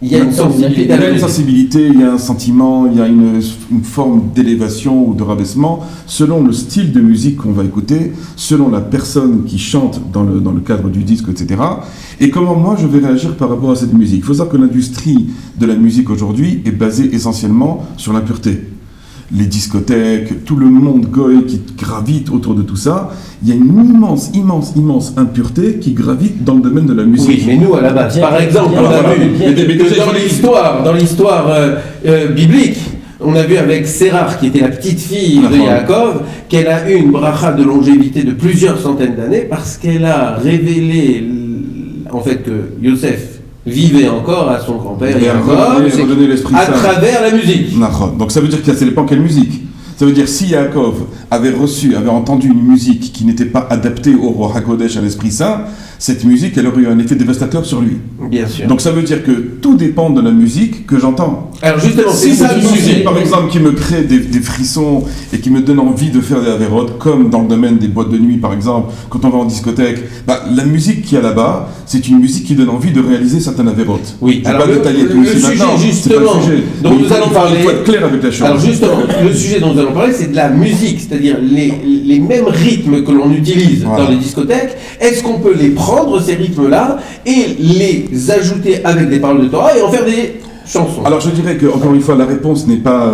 Il y a une sensibilité. Il y a une sensibilité, il y a un sentiment, il y a une forme d'élévation ou de rabaissement selon le style de musique qu'on va écouter, selon la personne qui chante dans le cadre du disque, etc. Et comment moi je vais réagir par rapport à cette musique. Il faut savoir que l'industrie de la musique aujourd'hui est basée essentiellement sur l'impureté. Les discothèques, tout le monde goy qui gravite autour de tout ça, il y a une immense impureté qui gravite dans le domaine de la musique. Oui, mais nous, à la base, par exemple, on a vu que dans l'histoire biblique, on a vu avec Sérar, qui était la petite fille de Yaakov, qu'elle a eu une bracha de longévité de plusieurs centaines d'années parce qu'elle a révélé en fait que Yosef vivait encore à son grand-père à travers la musique. Donc ça veut dire que ça dépend quelle musique. Ça veut dire si Yaakov avait entendu une musique qui n'était pas adaptée au roi HaKodesh, à l'Esprit Saint, cette musique, elle aurait eu un effet dévastateur sur lui. Bien sûr. Donc ça veut dire que tout dépend de la musique que j'entends. Alors justement, si c'est une musique, par exemple, qui me crée des frissons et qui me donne envie de faire des avérotes, comme dans le domaine des boîtes de nuit, par exemple, quand on va en discothèque, la musique qui est là-bas, c'est une musique qui donne envie de réaliser certaines avérotes. Oui. Alors pas détailler tout ici maintenant. Justement, dont nous allons parler. Il faut être clair avec la chose. Alors justement, le sujet dont nous allons parler, c'est de la musique, c'est-à-dire les mêmes rythmes que l'on utilise dans les discothèques. Est-ce qu'on peut les prendre, ces rythmes-là, et les ajouter avec des paroles de Torah et en faire des chansons? Alors je dirais que, encore une fois, la réponse n'est pas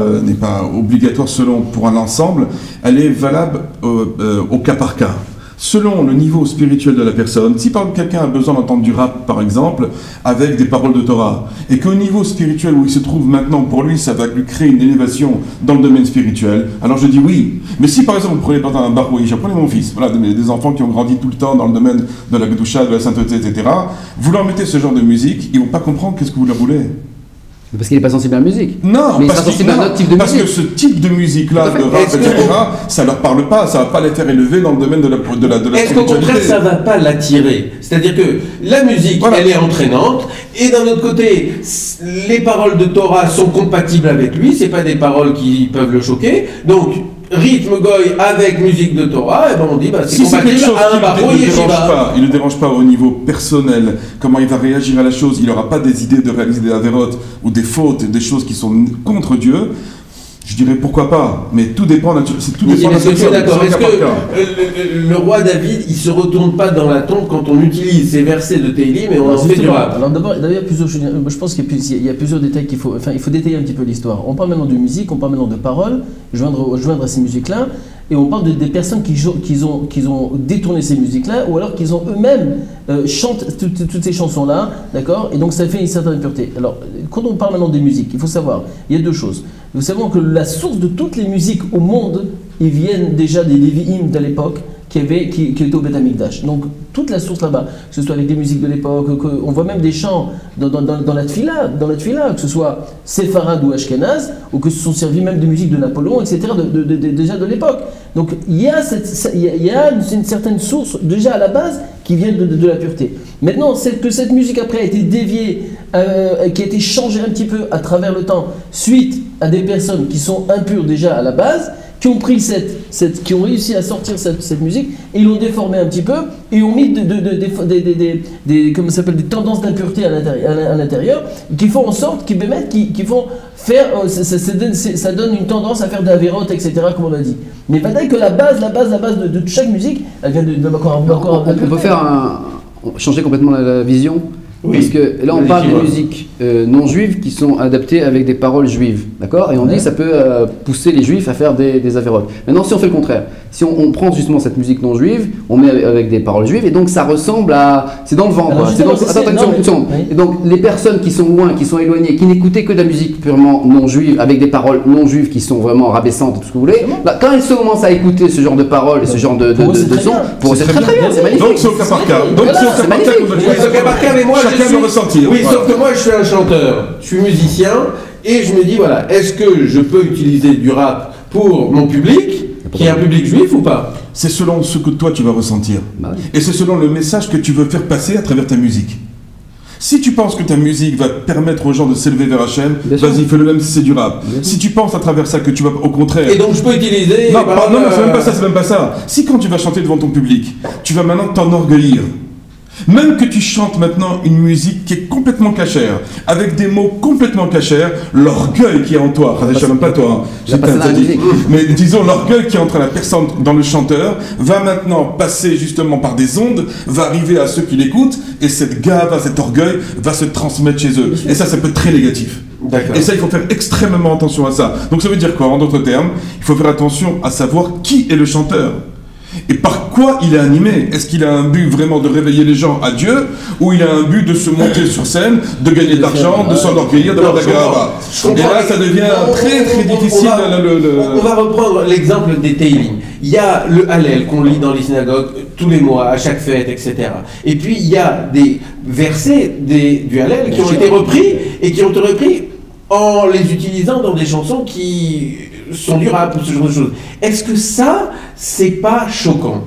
obligatoire pour un ensemble, elle est valable au cas par cas. Selon le niveau spirituel de la personne, si par exemple quelqu'un a besoin d'entendre du rap, par exemple, avec des paroles de Torah, et qu'au niveau spirituel où il se trouve maintenant, pour lui, ça va lui créer une élévation dans le domaine spirituel, alors je dis oui. Mais si par exemple, vous prenez un baroui, prenez mon fils, voilà, des enfants qui ont grandi tout le temps dans le domaine de la Kedusha, de la sainteté, etc., vous leur mettez ce genre de musique, ils ne vont pas comprendre qu'est-ce que vous leur voulez. Parce qu'il n'est pas sensible à la musique. Non, mais il sera sensible à un autre type de musique. Parce que ce type de musique-là, de rap, etc., ça ne leur parle pas, ça ne va pas les faire élever dans le domaine de la Est-ce qu'au contraire, ça ne va pas l'attirer? C'est-à-dire que la musique, elle est entraînante, et d'un autre côté, les paroles de Torah sont compatibles avec lui, ce n'est pas des paroles qui peuvent le choquer, donc rythme goy avec musique de Torah, et ben on dit c'est compatible à un baro yeshiva. Il ne dérange pas au niveau personnel, comment il va réagir à la chose, il n'aura pas des idées de réaliser des avérotes ou des fautes, des choses qui sont contre Dieu. Je dirais pourquoi pas, mais tout dépend de la d'accord. Est-ce que le roi David, il se retourne pas dans la tombe quand on utilise ces versets de Tehillim et on en fait du rap? Alors d'abord, je pense qu'il y a plusieurs détails il faut détailler un petit peu l'histoire. On parle maintenant de musique, on parle maintenant de paroles, joindre à ces musiques-là, et on parle des personnes qui ont détourné ces musiques-là, ou alors qu'ils ont eux-mêmes chantent toutes ces chansons-là, d'accord? Et donc ça fait une certaine impureté. Alors, quand on parle maintenant des musiques, il faut savoir, il y a deux choses. Nous savons que la source de toutes les musiques au monde, ils viennent déjà des Lévi'im de l'époque, qui étaient au Beth Amikdash. Donc toute la source là-bas, que ce soit avec des musiques de l'époque, on voit même des chants dans la tfila, que ce soit séfarade ou ashkénaze, ou que ce sont servis même de musique de Napoléon, etc., déjà de l'époque. Donc il y a une certaine source déjà à la base qui vient de la pureté. Maintenant, c'est que cette musique après a été déviée, qui a été changée un petit peu à travers le temps, suite à des personnes qui sont impures déjà à la base, qui ont pris qui ont réussi à sortir cette musique et ils l'ont déformée un petit peu et ont mis comment ça s'appelle, des tendances d'impureté à l'intérieur qui font en sorte qui font faire ça donne une tendance à faire de la vérote, etc., comme on a dit. Mais peut-être que la base de chaque musique, elle vient de encore on peut changer complètement la vision. Oui. Parce que là, on parle de musiques non juives qui sont adaptées avec des paroles juives, d'accord? Et on dit que ça peut pousser les juifs à faire des avérotes. Maintenant, si on fait le contraire, si on prend justement cette musique non juive, on met avec des paroles juives, et donc ça ressemble à... C'est dans le vent, quoi. Attends, une seconde. Et donc, les personnes qui sont loin, qui sont éloignées, qui n'écoutaient que de la musique purement non juive, avec des paroles non juives qui sont vraiment rabaissantes, tout ce que vous voulez, bah, quand ils commencent à écouter ce genre de paroles et ce genre de son, pour eux, c'est très bien, c'est magnifique. Donc, c'est au cas par cas. Donc, c'est au cas par cas qu'on va Oui, c'est au cas par cas, mais moi, chacun doit ressentir. Oui, sauf que moi, je suis un chanteur, je suis musicien, et je me dis, voilà, est-ce que je peux utiliser du rap pour mon public, qui est un public juif ou pas? C'est selon ce que toi tu vas ressentir. Bah oui. Et c'est selon le message que tu veux faire passer à travers ta musique. Si tu penses que ta musique va permettre aux gens de s'élever vers Hachem, vas-y, fais-le même si c'est du rap. Si tu penses à travers ça que tu vas au contraire... Et donc je peux utiliser... Non, c'est même pas ça, c'est même pas ça. Si quand tu vas chanter devant ton public, tu vas maintenant t'enorgueillir. Même que tu chantes maintenant une musique qui est complètement cachère, avec des mots complètement cachères, l'orgueil qui est en toi, je sais même pas toi, mais disons l'orgueil qui est entre la personne dans le chanteur, va maintenant passer justement par des ondes, va arriver à ceux qui l'écoutent, et cette gave, cet orgueil va se transmettre chez eux. Et ça peut être très négatif. Et ça, il faut faire extrêmement attention à ça. Donc ça veut dire quoi? En d'autres termes, il faut faire attention à savoir qui est le chanteur. Et par quoi il est animé? Est-ce qu'il a un but vraiment de réveiller les gens à Dieu, ou il a un but de se monter sur scène, de gagner de l'argent, de s'enorgueillir, d'avoir de la garaba? Et là, ça devient très très difficile. On va reprendre l'exemple des Teilim. Il y a le Hallel qu'on lit dans les synagogues tous les mois, à chaque fête, etc. Et puis il y a des versets du Hallel qui ont été repris et qui ont été repris en les utilisant dans des chansons qui sont du rap ou ce genre de choses. Est-ce que ça, c'est pas choquant?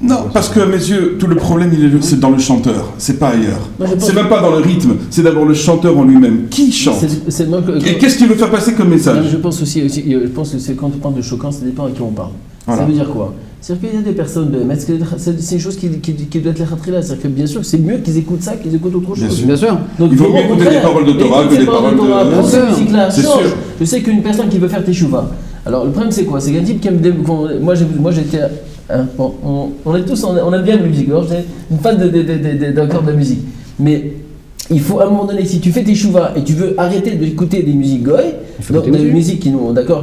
Non, parce que à mes yeux, tout le problème, c'est dans le chanteur, c'est pas ailleurs. C'est même pas dans le rythme, c'est d'abord le chanteur en lui-même. Qui chante? Et qu'est-ce qu'il veut faire passer comme message? Je pense aussi, je pense que quand on parle de choquant, ça dépend à qui on parle. Voilà. Ça veut dire quoi? C'est-à-dire qu'il y a des personnes, c'est une chose qui doit être là. C'est-à-dire que bien sûr, c'est mieux qu'ils écoutent ça qu'ils écoutent autre chose. Bien sûr. Donc, il faut mieux écouter des paroles de Torah que des paroles de... Pour cette musique-là, change. Je sais qu'une personne qui veut faire teshuva. Alors le problème c'est quoi? C'est qu'un type qui aime... Moi j'étais... on est tous... On aime bien la musique. J'étais une fan d'un corps de musique. Mais... il faut à un moment donné, si tu fais tes chouvas et tu veux arrêter d'écouter des musiques goy, donc des musiques qui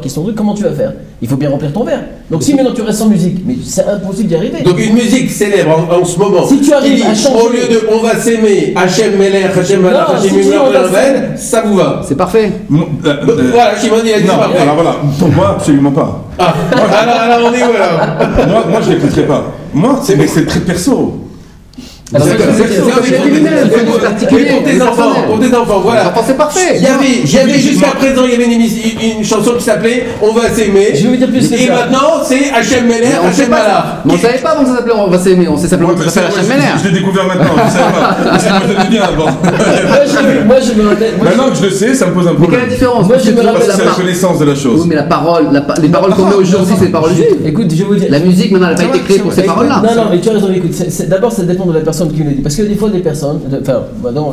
sont trucs, comment tu vas faire? Il faut bien remplir ton verre. Donc si maintenant tu restes sans musique, mais c'est impossible d'y arriver. Donc une musique célèbre en ce moment. Si tu arrives à changer, au lieu de on va s'aimer, Hachem Meler, Hachem Malach, Hachem Mimler, ça vous va? C'est parfait. Voilà, Shimon il a dit parfait. Alors voilà, pour moi absolument pas. Alors on est où alors? Moi je l'écouterai pas. Moi c'est très perso. Alors, pour tes enfants, voilà. C'est parfait. Il y avait jusqu'à présent, il y avait une chanson qui s'appelait On va s'aimer. Je vais vous dire plus que ça. Et maintenant, c'est Hachem Meler, Hachem Malach. On ne savait pas avant que ça s'appelait On va s'aimer, on sait simplement que ça s'appelle Hachem Meler. Je l'ai découvert maintenant, je ne savais pas. Parce que moi je l'aimais bien avant. Moi je me rappelle. Maintenant que je le sais, ça me pose un problème. Mais quelle est la différence? Moi je me rappelle c'est la connaissance de la chose. Oui, mais la parole, les paroles qu'on met aujourd'hui, c'est les paroles juives. Écoute, je vais vous dire. La musique, maintenant, elle n'a pas été créée pour ces paroles-là. Non, mais tu as raison, écoute, d'abord ça dépend de la personne qui me le dit. Parce que des fois, des personnes, enfin,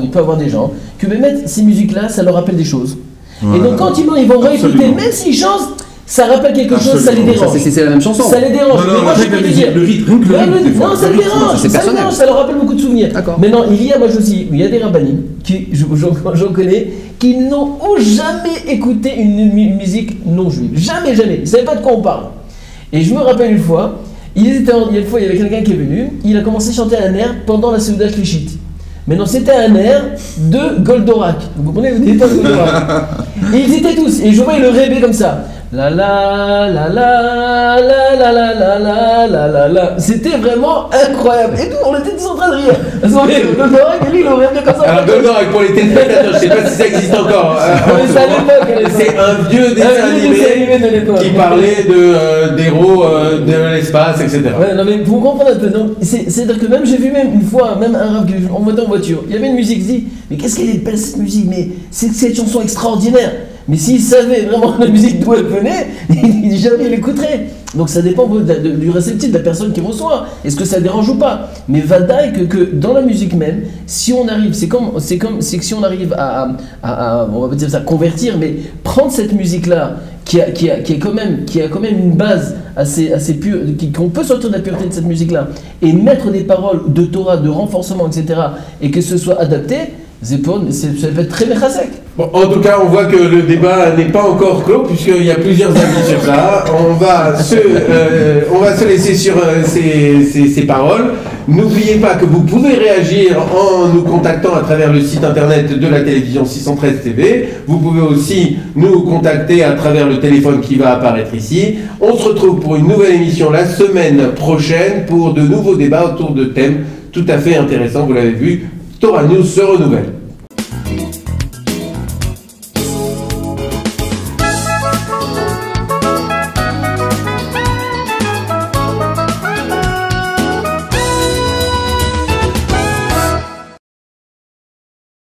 il peut y avoir des gens qui me mettent ces musiques-là, ça leur rappelle des choses. Et donc quand ils vont réécouter, même s'ils chantent, ça rappelle quelque chose, ça les dérange. C'est la même chanson. Ça les dérange. Non, moi je peux te dire. Le rythme, non, ça les dérange. Ça leur rappelle beaucoup de souvenirs. Maintenant, il y a des rabbinim qui, j'en connais, qui n'ont jamais écouté une musique non juive. Jamais. Ils ne savaient pas de quoi on parle. Et je me rappelle une fois, il y avait quelqu'un qui est venu, il a commencé à chanter un air pendant la Seuda Shlichit. Maintenant, c'était un air de Goldorak. Vous comprenez? Vous n'êtes pas Goldorak. Et ils étaient tous, et je voyais le rêver comme ça. La la la la la la la la la la la la. C'était vraiment incroyable. Et nous, on était tous en train de rire. Goldorak, et lui, il aurait bien comme ça. Alors Goldorak, pour les téléspectateurs, je ne sais pas si ça existe encore. C'est un vieux dessin animé de l'époque qui parlait d'héros de l'espace, etc. Ouais, non mais vous comprenez un peu. C'est-à-dire que même j'ai vu une fois, un rêve en voiture, il y avait une musique, je dis, mais qu'est-ce qu'elle est belle cette musique, mais c'est cette chanson extraordinaire. Mais s'il savait vraiment la musique d'où elle venait, jamais il l'écouterait. Donc ça dépend du réceptif de la personne qui reçoit. Est-ce que ça dérange ou pas? Mais Vadaï que dans la musique même, si on arrive, c'est que si on arrive à on va pas dire ça, convertir, mais prendre cette musique-là, qui a quand même une base assez pure, qu'on peut sortir de la pureté de cette musique-là, et mettre des paroles de Torah, de renforcement, etc., et que ce soit adapté, ça peut être très mechasek. Bon, en tout cas, on voit que le débat n'est pas encore clos, puisqu'il y a plusieurs avis sur ça. On va se laisser sur ces paroles. N'oubliez pas que vous pouvez réagir en nous contactant à travers le site internet de la télévision 613 TV. Vous pouvez aussi nous contacter à travers le téléphone qui va apparaître ici. On se retrouve pour une nouvelle émission la semaine prochaine pour de nouveaux débats autour de thèmes tout à fait intéressants. Vous l'avez vu, Torah News se renouvelle.